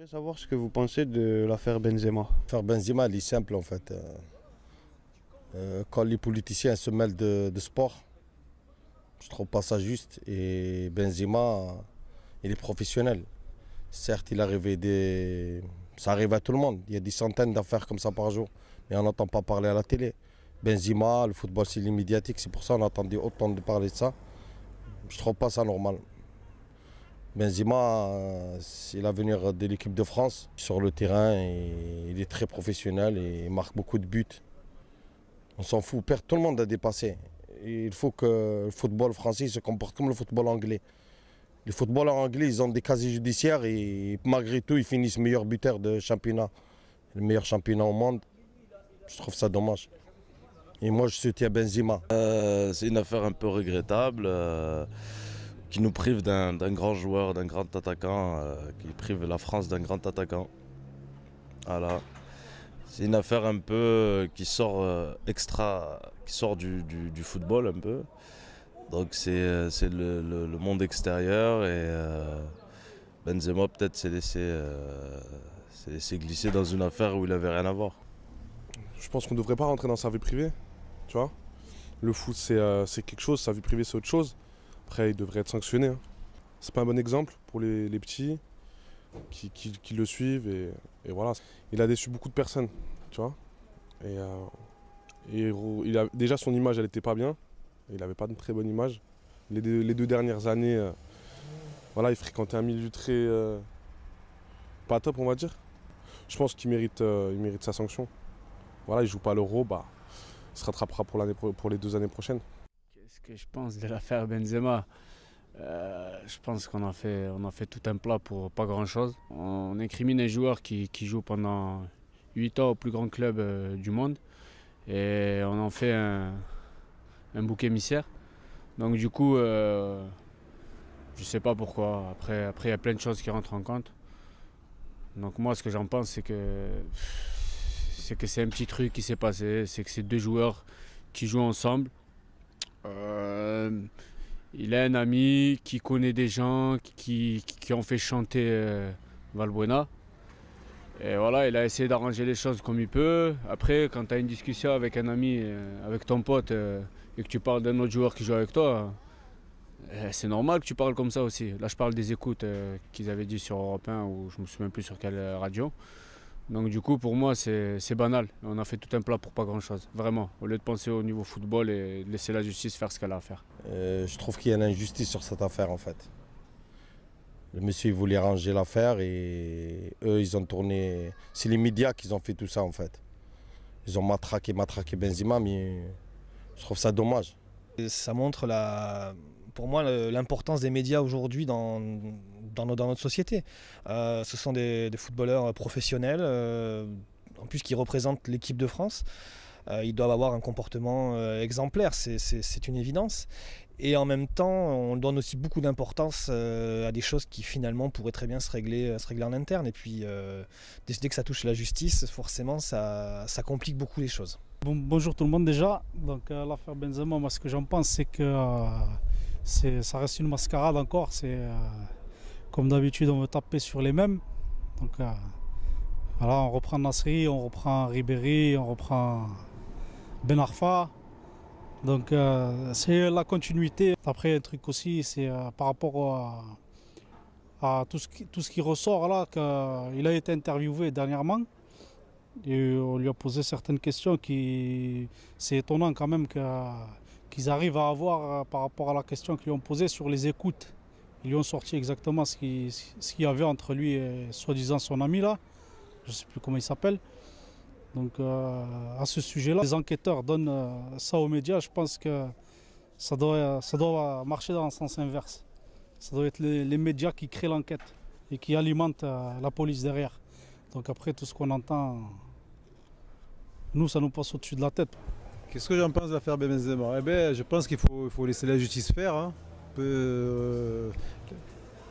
J'aimerais savoir ce que vous pensez de l'affaire Benzema. L'affaire Benzema, elle est simple en fait. Quand les politiciens se mêlent de sport, je trouve pas ça juste. Et Benzema, il est professionnel. Certes, ça arrive à tout le monde. Il y a des centaines d'affaires comme ça par jour, mais on n'entend pas parler à la télé. Benzema, le football, c'est médiatique, c'est pour ça qu'on entendait autant de parler de ça. Je trouve pas ça normal. Benzema, c'est l'avenir de l'équipe de France. Sur le terrain, il est très professionnel et il marque beaucoup de buts. On s'en fout, tout le monde a dépassé. Il faut que le football français se comporte comme le football anglais. Les footballeurs anglais, ils ont des casiers judiciaires et malgré tout, ils finissent meilleur buteur de championnat. Le meilleur championnat au monde. Je trouve ça dommage. Et moi, je soutiens Benzema. C'est une affaire un peu regrettable qui nous prive d'un grand joueur, d'un grand attaquant, qui prive la France d'un grand attaquant. Voilà. C'est une affaire un peu qui sort du football un peu. Donc c'est le monde extérieur et Benzema peut-être s'est laissé glisser dans une affaire où il n'avait rien à voir. Je pense qu'on ne devrait pas rentrer dans sa vie privée, tu vois. Le foot c'est quelque chose, sa vie privée c'est autre chose. Après il devrait être sanctionné. Hein. C'est pas un bon exemple pour les petits qui le suivent et voilà. Il a déçu beaucoup de personnes, tu vois. Et déjà son image elle était pas bien. Il n'avait pas de très bonne image. Les deux dernières années, voilà, il fréquentait un milieu très pas top, on va dire. Je pense qu'il mérite sa sanction. Voilà, il ne joue pas l'Euro, il se rattrapera pour les 2 années prochaines. Qu'est-ce que je pense de l'affaire Benzema? Je pense qu'on a fait tout un plat pour pas grand-chose. On incrimine un joueur qui joue pendant 8 ans au plus grand club du monde et on en fait un bouc émissaire. Donc du coup, je sais pas pourquoi. Après, il y a plein de choses qui rentrent en compte. Donc moi, ce que j'en pense, c'est que c'est un petit truc qui s'est passé. C'est que c'est 2 joueurs qui jouent ensemble. Il a un ami qui connaît des gens qui ont fait chanter Valbuena. Et voilà, il a essayé d'arranger les choses comme il peut. Après, quand tu as une discussion avec un ami, avec ton pote, et que tu parles d'un autre joueur qui joue avec toi, c'est normal que tu parles comme ça aussi. Là, je parle des écoutes qu'ils avaient dit sur Europe 1 ou je ne me souviens plus sur quelle radio. Donc du coup, pour moi, c'est banal. On a fait tout un plat pour pas grand-chose, vraiment. Au lieu de penser au niveau football et de laisser la justice faire ce qu'elle a à faire. Je trouve qu'il y a une injustice sur cette affaire en fait. Le monsieur il voulait arranger l'affaire et eux ils ont tourné. C'est les médias qui ont fait tout ça en fait. Ils ont matraqué Benzema, mais je trouve ça dommage. Ça montre pour moi l'importance des médias aujourd'hui dans notre société. Ce sont des footballeurs professionnels, en plus qui représentent l'équipe de France. Ils doivent avoir un comportement exemplaire, c'est une évidence. Et en même temps, on donne aussi beaucoup d'importance à des choses qui finalement pourraient très bien se régler en interne. Et puis, dès que ça touche la justice, forcément, ça complique beaucoup les choses. Bonjour tout le monde déjà. Donc l'affaire Benzema, moi ce que j'en pense, c'est que ça reste une mascarade encore. Comme d'habitude, on veut taper sur les mêmes. Donc voilà, on reprend Nasri, on reprend Ribéry, on reprend Ben Arfa. Donc c'est la continuité. Après un truc aussi, c'est par rapport à tout ce qui ressort là, qu'il a été interviewé dernièrement. Et on lui a posé certaines questions c'est étonnant quand même qu'ils arrivent à avoir par rapport à la question qu'ils lui ont posée sur les écoutes. Ils lui ont sorti exactement ce qu'il y avait entre lui et soi-disant son ami là. Je ne sais plus comment il s'appelle. Donc à ce sujet-là, les enquêteurs donnent ça aux médias. Je pense que ça doit marcher dans le sens inverse. Ça doit être les médias qui créent l'enquête et qui alimentent la police derrière. Donc après, tout ce qu'on entend, nous, ça nous passe au-dessus de la tête. Qu'est-ce que j'en pense de l'affaire Benzema? Eh bien, je pense qu'il faut laisser la justice faire. Hein.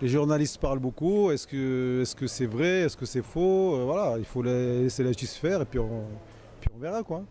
Les journalistes parlent beaucoup. Est-ce que c'est vrai? Est-ce que c'est faux? Voilà, il faut laisser la justice faire et puis on verra quoi.